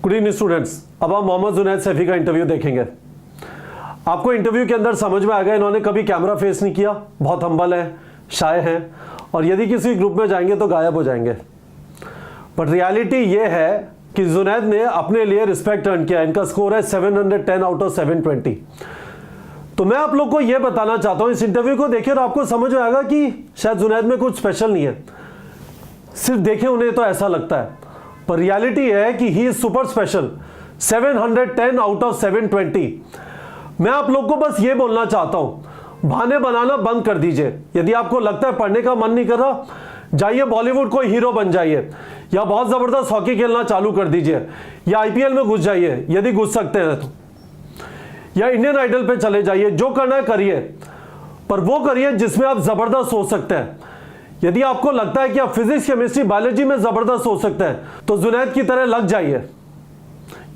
Good evening students. अब आप मोहम्मद जुनैद सैफी का इंटरव्यू देखेंगे। आपको इंटरव्यू के अंदर समझ में आ गया इन्होंने कभी कैमरा फेस नहीं किया, बहुत हम्बल है, शाय हैं और यदि किसी ग्रुप में जाएंगे तो गायब हो जाएंगे। बट रियलिटी ये है कि जुनैद ने अपने लिए रिस्पेक्ट अर्न किया। इनका स्कोर है 710 आउट ऑफ 720। तो मैं आप लोग को यह बताना चाहता हूं, इस इंटरव्यू को देखिए और आपको समझ में आएगा कि शायद जुनैद में कुछ स्पेशल नहीं है, सिर्फ देखें उन्हें तो ऐसा लगता है, पर रियलिटी है कि he is super special. 710 out of 720। मैं आप लोग को बस ये बोलना चाहता हूं, बहाने बनाना बंद कर दीजिए। यदि आपको लगता है पढ़ने का मन नहीं कर रहा, जाइए बॉलीवुड कोई हीरो बन जाइए, या बहुत जबरदस्त हॉकी खेलना चालू कर दीजिए, या आईपीएल में घुस जाइए यदि घुस सकते हैं तो, या इंडियन आइडल पे चले जाइए। जो करना है करिए, पर वो करिए जिसमें आप जबरदस्त हो सकते हैं। यदि आपको लगता है कि आप फिजिक्स, केमिस्ट्री, बायोलॉजी में जबरदस्त हो सकते हैं तो जुनैद की तरह लग जाइए,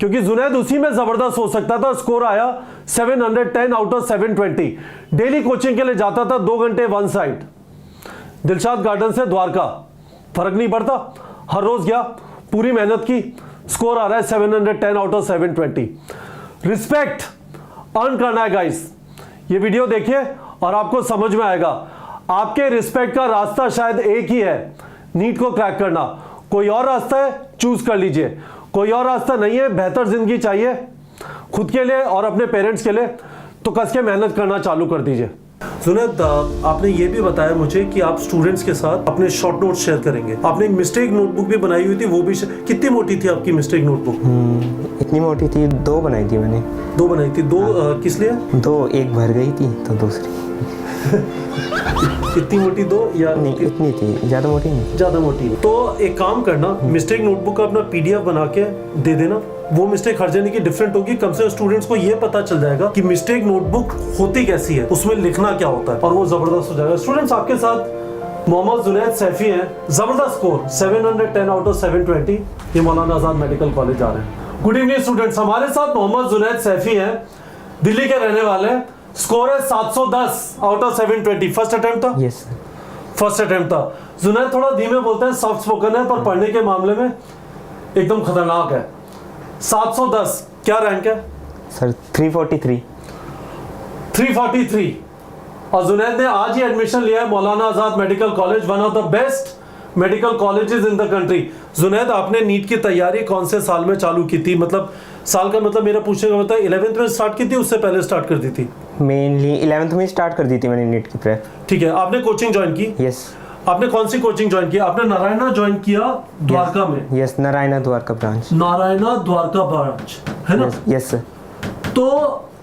क्योंकि जुनैद उसी में जबरदस्त हो सकता था। स्कोर आया 710 आउट ऑफ 720। डेली कोचिंग के लिए जाता था 2 घंटे वन साइड, दिलशाद गार्डन से द्वारका, फर्क नहीं पड़ता, हर रोज गया, पूरी मेहनत की, स्कोर आ रहा है 710 आउट ऑफ 720। रिस्पेक्ट अर्न करना है गाइस। ये वीडियो देखिए और आपको समझ में आएगा। आपके रिस्पेक्ट का रास्ता शायद एक ही है, नीट को क्रैक करना। कोई और रास्ता है, चूज कर लीजिए। कोई और रास्ता नहीं है, बेहतर जिंदगी चाहिए खुद के लिए और अपने पेरेंट्स के लिए, तो कस के मेहनत करना चालू कर दीजिए। जुनैद, आपने ये भी बताया मुझे कि आप स्टूडेंट्स के साथ अपने शॉर्ट नोट्स शेयर करेंगे। आपने एक मिस्टेक नोटबुक भी बनाई हुई थी, वो भी कितनी मोटी थी आपकी मिस्टेक नोटबुक? इतनी मोटी थी, 2 बनाई थी मैंने। 2 बनाई थी? 2 किस लिए? 2, एक भर गई थी तो दूसरी इतनी मोटी 2 या नहीं, इतनी थी, ज्यादा मोटी नहीं। ज्यादा मोटी। तो एक काम करना, मिस्टेक नोटबुक का अपना पीडीएफ बना के दे देना। वो मिस्टेक हर जने की डिफरेंट होगी, कम से कम स्टूडेंट्स को ये पता चल जाएगा कि मिस्टेक नोटबुक होती कैसी है, उसमें लिखना क्या होता है, और वो जबरदस्त हो जाएगा। स्टूडेंट्स, आपके साथ मोहम्मद जुनैद सैफी हैं। जबरदस्त स्कोर 710 आउट ऑफ 720। ये मौलाना आजाद मेडिकल कॉलेज जा रहे हैं। गुड इवनिंग स्टूडेंट्स, हमारे साथ मोहम्मद जुनैद सैफी हैं, दिल्ली के रहने वाले हैं। स्कोर है 710 आउट ऑफ 720। फर्स्ट अटेम्प्ट था? यस, फर्स्ट अटेम्प्ट था। जुनैद थोड़ा धीमे बोलते हैं, सॉफ्ट स्पोकन है, पर पढ़ने के मामले में एकदम खतरनाक है। 710 क्या रैंक है सर? 343। 343। और जुनैद ने आज ही एडमिशन लिया है Maulana Azad medical college, one of the best medical colleges in the country. Junaid, आपने नीट की तैयारी कौन से साल में चालू की थी? मतलब साल का मतलब मेरा पूछने का मतलब 11th में स्टार्ट की थी, उससे पहले स्टार्ट कर दी थी? मेनली 11th में स्टार्ट कर दी थी मैंने नीट की प्रेप। ठीक है। आपने कोचिंग ज्वाइन की? यस। आपने कौन सी कोचिंग ज्वाइन की? आपने नारायणा ज्वाइन किया द्वारका में? Yes, Narayana Dwarka branch. Narayana Dwarka branch है ना? Yes sir. तो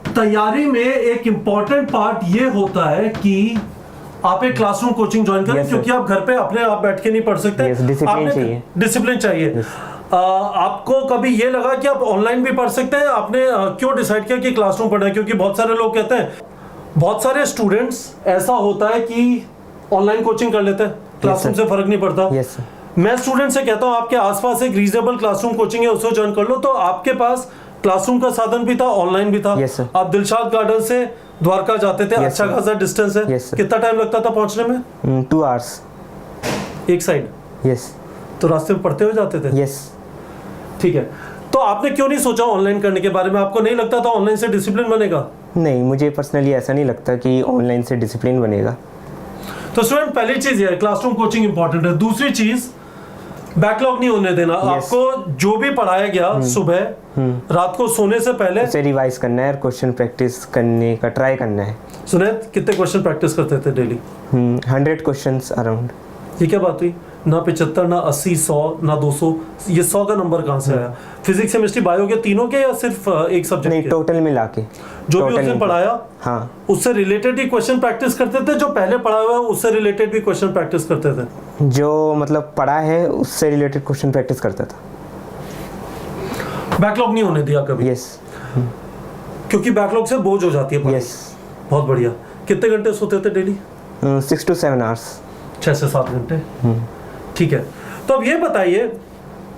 तैयारी में एक इम्पॉर्टेंट पार्ट ये होता है कि आप एक क्लासरूम कोचिंग ज्वाइन करें, क्योंकि आप घर पे अपने आप बैठ के नहीं पढ़ सकते। डिसिप्लिन चाहिए। डिसिप्लिन चाहिए। आपको कभी ये लगा कि आप ऑनलाइन भी पढ़ सकते हैं? आपने क्यों डिसाइड किया कि क्लासरूम पढ़ना है? क्योंकि बहुत सारे लोग कहते हैं, बहुत सारे स्टूडेंट्स ऐसा होता है कि ऑनलाइन कोचिंग कर लेते हैं, क्लासरूम से फर्क नहीं पड़ता। यस। मैं स्टूडेंट से कहता हूं, आपके आसपास एक रीजनेबल क्लासरूम कोचिंग है, उसको ज्वाइन कर लो। तो आपके पास क्लासरूम का साधन भी था, ऑनलाइन भी था। yes, आप दिलशाद गार्डन से द्वारका जाते थे, अच्छा खासा डिस्टेंस है। कितना टाइम लगता था पहुंचने में? 2 आवर्स एक साइड। यस। तो रास्ते में पढ़ते हुए जाते थे? यस। ठीक है। तो आपने क्यों नहीं सोचा ऑनलाइन करने के बारे में? आपको नहीं लगता था ऑनलाइन से डिसिप्लिन बनेगा? नहीं, मुझे पर्सनली ऐसा नहीं लगता कि ऑनलाइन से डिसिप्लिन बनेगा। तो स्टूडेंट, पहली चीज ये है, क्लासरूम कोचिंग इंपॉर्टेंट है। दूसरी चीज, बैकलॉग नहीं होने देना। आपको जो भी पढ़ाया गया सुबह, रात को सोने से पहले उसे रिवाइज करना है और क्वेश्चन प्रैक्टिस करने का ट्राई करना है। सुनैद, कितने क्वेश्चन प्रैक्टिस करते थे डेली? 100 questions around. ये क्या बात हुई? ना 75, ना 80, 100, ना 200। ये 100 का नंबर कहाँ से आया? फिजिक्स, केमिस्ट्री, बायो के तीनों के, या सिर्फ एक सब्जेक्ट नहीं, के? टोटल मिला के जो भी उसने पढ़ाया, हाँ, उससे रिलेटेड ही क्वेश्चन प्रैक्टिस करते थे? जो पहले पढ़ा हुआ है उससे रिलेटेड भी क्वेश्चन प्रैक्टिस करते थे? जो मतलब पढ़ा है उससे रिलेटेड क्वेश्चन प्रैक्टिस करता था। बैकलॉग नहीं होने दिया कभी? यस। क्योंकि बैकलॉग से बोझ हो जाती है पढ़ाई। यस। बहुत बढ़िया। कितने घंटे सोते थे डेली? 6 to 7 hours. 6 से 7 घंटे। ठीक है। तो अब ये बताइए,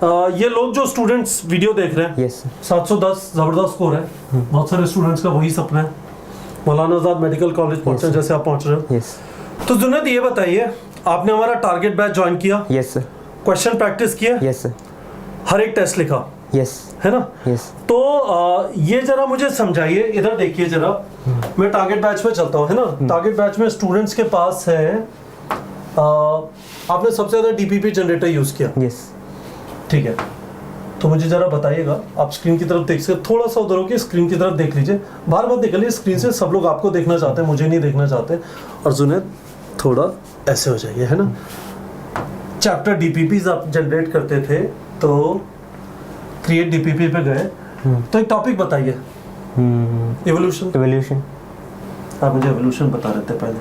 ये लोग जो स्टूडेंट्स वीडियो देख रहे हैं, यस, 710 जबरदस्त स्कोर है। बहुत सारे स्टूडेंट्स का वही सपना है, मौलाना आजाद मेडिकल कॉलेज पहुंचना, जैसे आप पहुंच रहे हो। यस। तो जुनैद, ये बताइए, आपने हमारा टारगेट बैच ज्वाइन किया? Yes sir. क्वेश्चन प्रैक्टिस किया? Yes sir. हर एक टेस्ट लिखा? यस है ना? यस तो ये जरा मुझे समझाइए, इधर देखिए जरा, मैं टारगेट बैच में चलता हूँ, है ना? टारगेट बैच में स्टूडेंट्स के पास है, आपने सबसे ज्यादा डीपीपी जनरेटर यूज किया, यस ठीक है? तो मुझे जरा बताइएगा, आप स्क्रीन की तरफ देख सकते, थोड़ा सा उधर होके स्क्रीन की तरफ देख लीजिए, बार बार निकलिए स्क्रीन से, सब लोग आपको देखना चाहते हैं, मुझे नहीं देखना चाहते। और जुनैद थोड़ा ऐसे हो जाइए, है ना? चैप्टर डीपीपी आप जनरेट करते थे, तो क्रिएट डीपीपी पे गए, तो एक टॉपिक बताइए, एवोल्यूशन। एवोल्यूशन आप मुझे एवोल्यूशन बता रहे थे पहले,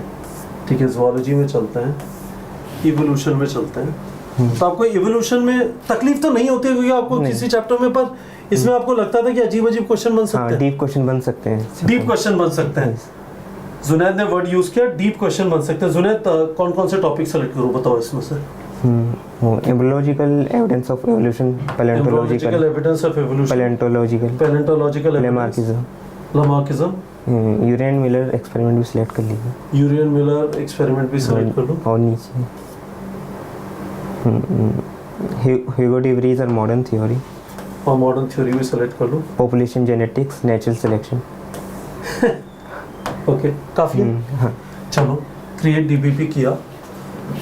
ठीक है? ज़ूलॉजी में चलते हैं, इवोल्यूशन में चलते हैं। तो आपको इवोल्यूशन में तकलीफ तो नहीं होती है क्योंकि आपको किसी चैप्टर में, पर इसमें आपको लगता था कि अजीब अजीब क्वेश्चन बन सकते हैं, डीप क्वेश्चन बन सकते हैं, डीप क्वेश्चन बन सकते हैं। जुनैद ने वर्ड यूज किया, डीप क्वेश्चन बन सकते हैं। जुनैद कौन कौन से टॉपिक सेलेक्ट करूं, बताओ इसमें से। एवोलॉजिकल evidence of evolution, palaeontological evidence of evolution, palaeontological Lamarckism, Urey Miller experiment भी सिलेक्ट कर लीजिए, यूरेन मिलर एक्सपेरिमेंट भी सेलेक्ट कर लो, और नीचे ह्यूगो डी व्रीज और मॉडर्न थ्योरी, और मॉडर्न थ्योरी भी सेलेक्ट कर लो। Population genetics, natural selection. Okay, काफी है। हाँ चलो, क्रिएट डीबीपी किया,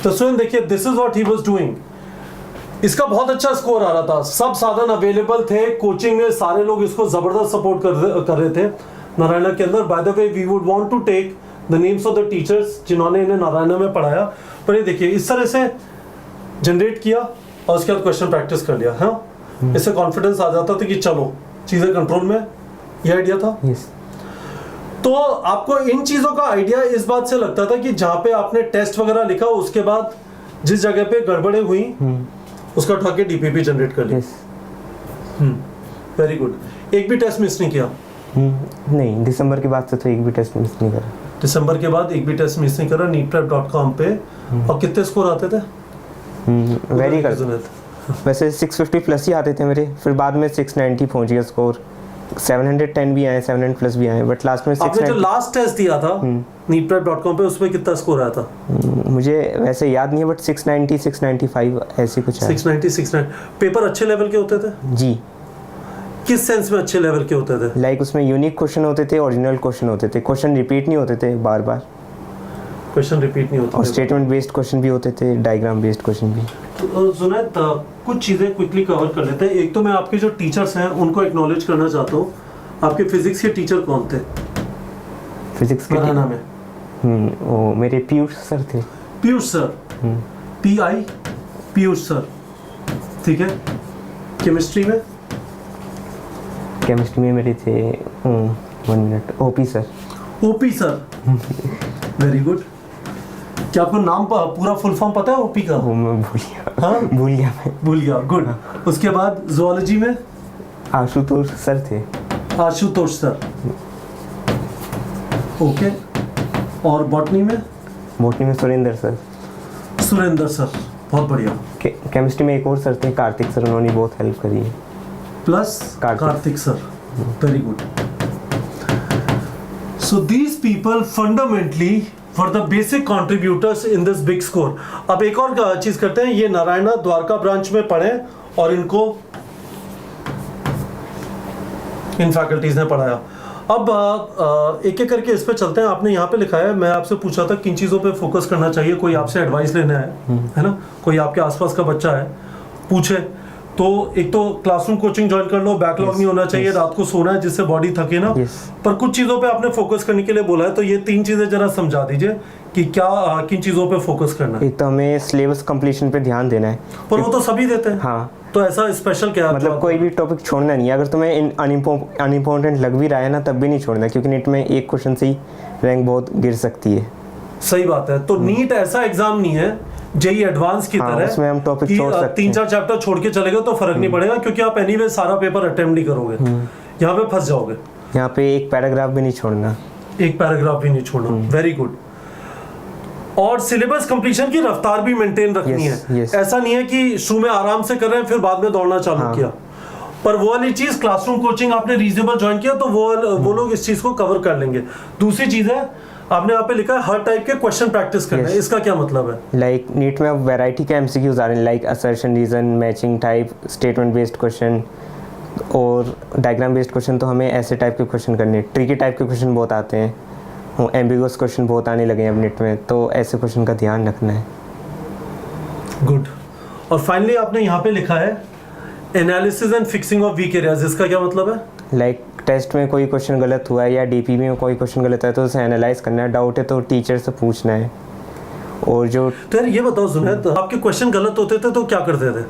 तो सुन देखिए, this is what he was doing. इसका बहुत अच्छा स्कोर आ रहा था, सब साधन अवेलेबल थे, कोचिंग में सारे लोग इसको जबरदस्त सपोर्ट कर रहे थे नारायणा के अंदर। By the way, we would want to take the names of the teachers जिन्होंने इन्हें नारायणा में पढ़ाया। पर ये देखिए, इस तरह से जनरेट किया और उसके बाद क्वेश्चन प्रैक्टिस कर लिया। हाँ, इससे कॉन्फिडेंस आ जाता था कि चलो चीजें कंट्रोल में, ये आइडिया था। यस तो आपको इन चीजों का आइडिया इस बात से लगता था कि जहां पे आपने टेस्ट वगैरह लिखा, उसके बाद जिस जगह पे गड़बड़े हुई उसका उठा के डीपीपी जनरेट कर लिया। Yes very good. एक भी टेस्ट मिस नहीं किया? नहीं, दिसंबर के बाद से तो एक भी टेस्ट मिस नहीं करा। दिसंबर के बाद एक भी टेस्ट मिस नहीं करा, neetprep.com पे। और कितने स्कोर आते थे? वेरी कर, वैसे 650 प्लस ही आते थे मेरे, फिर बाद में 690 पहुंच गया स्कोर, 710 भी आए, 700 प्लस भी आए, बट लास्ट में 690। आपने जो लास्ट टेस्ट दिया था neetprep.com पे, उसमें कितना स्कोर आया था? मुझे वैसे याद नहीं है, बट 690 695 ऐसी कुछ है। 690 पेपर अच्छे लेवल के होते थे जी। किस सेंस में अच्छे लेवल के होते थे? लाइक उसमें यूनिक क्वेश्चन होते थे, ओरिजिनल क्वेश्चन होते थे, क्वेश्चन रिपीट नहीं होते थे बार बार, क्वेश्चन रिपीट नहीं होते और थे, स्टेटमेंट बेस्ड क्वेश्चन भी होते थे, डायग्राम बेस्ड क्वेश्चन भी। तो जुनैद, कुछ चीजें क्विकली कवर कर लेते हैं। एक तो मैं आपके जो टीचर्स हैं उनको एक्नॉलेज करना चाहता हूँ। आपके फिजिक्स के टीचर कौन थे फिजिक्स के नारायणा में? वो मेरे पीयूष सर थे। Piyush sir, PI Piyush sir, ठीक है। केमिस्ट्री में? केमिस्ट्री में मेरे थे 1 minute, OP sir. OP sir, very good. क्या आपको नाम पूरा फुल फॉर्म पता है OP का? वो मैं भूल गया। हाँ, भूल गया मैं। भूल गया, गुड। उसके बाद जूलॉजी में आशुतोष सर थे। Ashutosh sir, okay. और बॉटनी में? बॉटनी में सुरेंद्र सर। सुरेंद्र सर, बहुत बढ़िया। केमिस्ट्री में एक और सर थे, कार्तिक सर, उन्होंने बहुत हेल्प करी है। Plus Kartik sir, very good. So these people fundamentally for the basic contributors in this big score. अब एक और चीज करते हैं, ये नारायणा द्वारका ब्रांच में पढ़े और इनको इन फैकल्टीज ने पढ़ाया। अब एक एक करके इस पे चलते हैं। आपने यहाँ पे लिखा है, मैं आपसे पूछा था किन चीज़ों पे फोकस करना चाहिए, कोई आपसे एडवाइस लेना है ना, कोई आपके आसपास का बच्चा है पूछे, तो एक तो क्लासरूम कोचिंग ज्वाइन कर लो, बैकलॉग नहीं होना चाहिए, रात को सोना है जिससे बॉडी थके ना। पर कुछ चीज़ों पे आपने फोकस करने के लिए बोला है, तो ये 3 चीज़ें जरा समझा दीजिए कि क्या किन चीज़ों पे फोकस करना है। एक तो हमें सिलेबस कंप्लीशन पे ध्यान देना है, पर वो तो सभी देते हैं। हाँ, तो ऐसा स्पेशल क्या है? मतलब कोई भी टॉपिक छोड़ना नहीं है। अगर तुम्हें अनइम्पोर्टेंट लग भी रहा है ना, तब भी नहीं छोड़ना, क्योंकि नीट में एक क्वेश्चन से ही रैंक बहुत गिर सकती है। सही बात है। तो नीट ऐसा एग्जाम नहीं है जेई एडवांस की तरह, उसमें हम टॉपिक छोड़ सकते हैं। 3-4 चैप्टर छोड़ के चले गए तो फर्क नहीं पड़ेगा, क्योंकि आप एनीवे सारा पेपर अटेम्प्ट नहीं करोगे, यहाँ पे फंस जाओगे। यहाँ पे एक पैराग्राफ भी नहीं छोड़ना, एक पैराग्राफ भी नहीं छोड़ना, वेरी गुड। और सिलेबस कंप्लीशन की रफ्तार भी मेंटेन रखनी है। ऐसा नहीं है कि शुरू में आराम से कर रहे हैं फिर बाद में दौड़ना चालू किया। पर वो वाली चीज, क्लासरूम कोचिंग आपने रीजनेबल ज्वाइन किया तो वो लोग इस चीज को कवर कर लेंगे। दूसरी चीज है, आपने यहाँ पे लिखा है हर टाइप के क्वेश्चन प्रैक्टिस करना है। इसका क्या मतलब है? लाइक नीट में अब वैरायटी के MCQs आ रहे हैं, like assertion, reason, matching type, statement based question, और डायग्राम बेस्ड क्वेश्चन तो हमें ऐसे टाइप के क्वेश्चन करने, ट्रिकी टाइप के क्वेश्चन बहुत आते हैं, वो एम्बिगुअस क्वेश्चन बहुत आने लगे हैं अब नेट में, तो ऐसे क्वेश्चन का ध्यान रखना है। गुड। और फाइनली आपने यहाँ पे लिखा है analysis and fixing of weak areas, इसका क्या मतलब है? लाइक टेस्ट में कोई क्वेश्चन गलत हुआ है या डीपी में कोई क्वेश्चन गलत है तो उसे एनालाइज करना है, डाउट है तो टीचर से पूछना है। और जो तो यार ये बताओ जुनैद, आपके क्वेश्चन गलत होते थे तो क्या करते थे?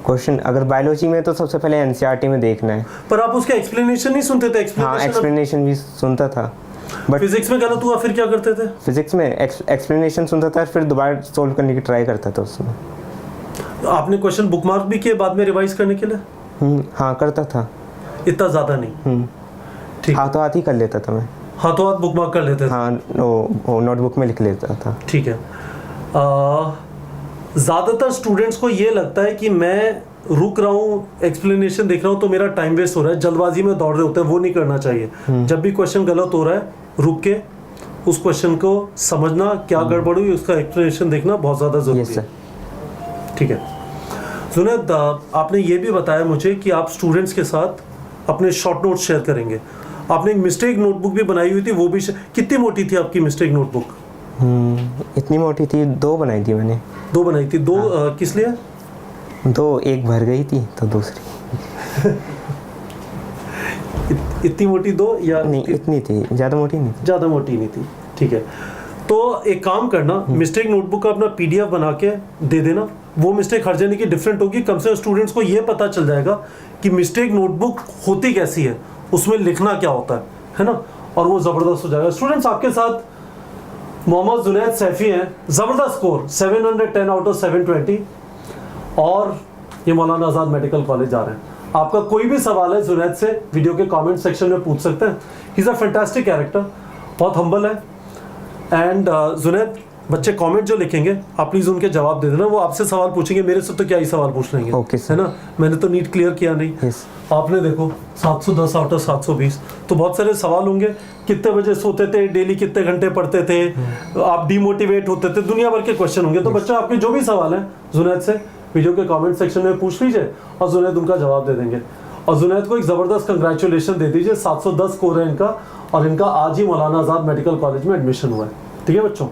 क्वेश्चन अगर बायोलॉजी में तो सबसे पहले एनसीईआरटी में देखना है। पर आप उसके एक्सप्लेनेशन नहीं सुनते थे? हाँ, एक्सप्लेनेशन भी सुनता था। बट फिजिक्स में गलत हुआ फिर क्या करते थे? फिजिक्स में एक्सप्लेनेशन सुनता था, फिर दोबारा सोल्व करने की ट्राई करता था उसमें। आपने क्वेश्चन बुकमार्क भी किए बाद में रिवाइज करने के लिए? हाँ करता था। इतना ज्यादा नहीं? ठीक। हाथों हाथ ही कर लेता था मैं। हाथों हाथ बुकमार्क कर लेते थे? हाँ, वो नोटबुक में लिख लेता था। ठीक है। ज़्यादातर स्टूडेंट्स को ये लगता है कि मैं रुक रहा हूँ, एक्सप्लेनेशन देख रहा हूँ तो मेरा टाइम वेस्ट हो रहा है, जल्दबाजी में दौड़ रहे होते हैं, वो नहीं करना चाहिए। जब भी क्वेश्चन गलत हो रहा है रुक के उस क्वेश्चन को समझना, क्या गड़बड़ हुई उसका एक्सप्लेनेशन देखना बहुत ज़्यादा ज़रूरी है। ठीक है जुनैद, आपने ये भी बताया मुझे कि आप स्टूडेंट्स के साथ अपने शॉर्ट नोट्स शेयर करेंगे। आपने एक मिस्टेक नोटबुक भी बनाई हुई थी, वो भी कितनी मोटी थी आपकी मिस्टेक नोटबुक? इतनी मोटी थी, 2 बनाई थी मैंने। 2 बनाई थी? 2 किस लिए? 2, एक भर गई थी तो दूसरी इतनी मोटी 2 या नहीं, इतनी थी, ज़्यादा मोटी नहीं थी। ज़्यादा मोटी नहीं थी। ठीक है, तो एक काम करना, मिस्टेक नोटबुक का अपना पीडीएफ बना के दे देना। वो मिस्टेक हर जने की डिफरेंट होगी, कम से कम स्टूडेंट्स को ये पता चल जाएगा कि मिस्टेक नोटबुक होती कैसी है, उसमें लिखना क्या होता है ना, और वो ज़बरदस्त हो जाएगा। स्टूडेंट्स, आपके साथ मोहम्मद जुनैद सैफी हैं, ज़बरदस्त स्कोर 710 आउट ऑफ 720, और ये मौलाना आज़ाद मेडिकल कॉलेज जा रहे हैं। आपका कोई भी सवाल है जुनैद से वीडियो के कमेंट सेक्शन में पूछ सकते हैं। He is a fantastic character, बहुत हम्बल है। एंड जुनैद, बच्चे कमेंट जो लिखेंगे आप प्लीज़ उनके जवाब दे देना। वो आपसे सवाल पूछेंगे, मेरे से तो क्या ही सवाल पूछ लेंगे। ओके है ना, मैंने तो नीट क्लियर किया नहीं। yes. आपने देखो 710 आउट ऑफ 720, तो बहुत सारे सवाल होंगे। कितने बजे सोते थे, डेली कितने घंटे पढ़ते थे, आप डिमोटिवेट होते थे, दुनिया भर के क्वेश्चन होंगे। तो बच्चों, आपके जो भी सवाल हैं जुनैद से वीडियो के कमेंट सेक्शन में पूछ लीजिए और जुनैद उनका जवाब दे देंगे। और जुनैद को एक ज़बरदस्त कंग्रेचुलेशन दे दीजिए, 710 स्कोर है इनका, और इनका आज ही मौलाना आज़ाद मेडिकल कॉलेज में एडमिशन हुआ है। ठीक है बच्चों।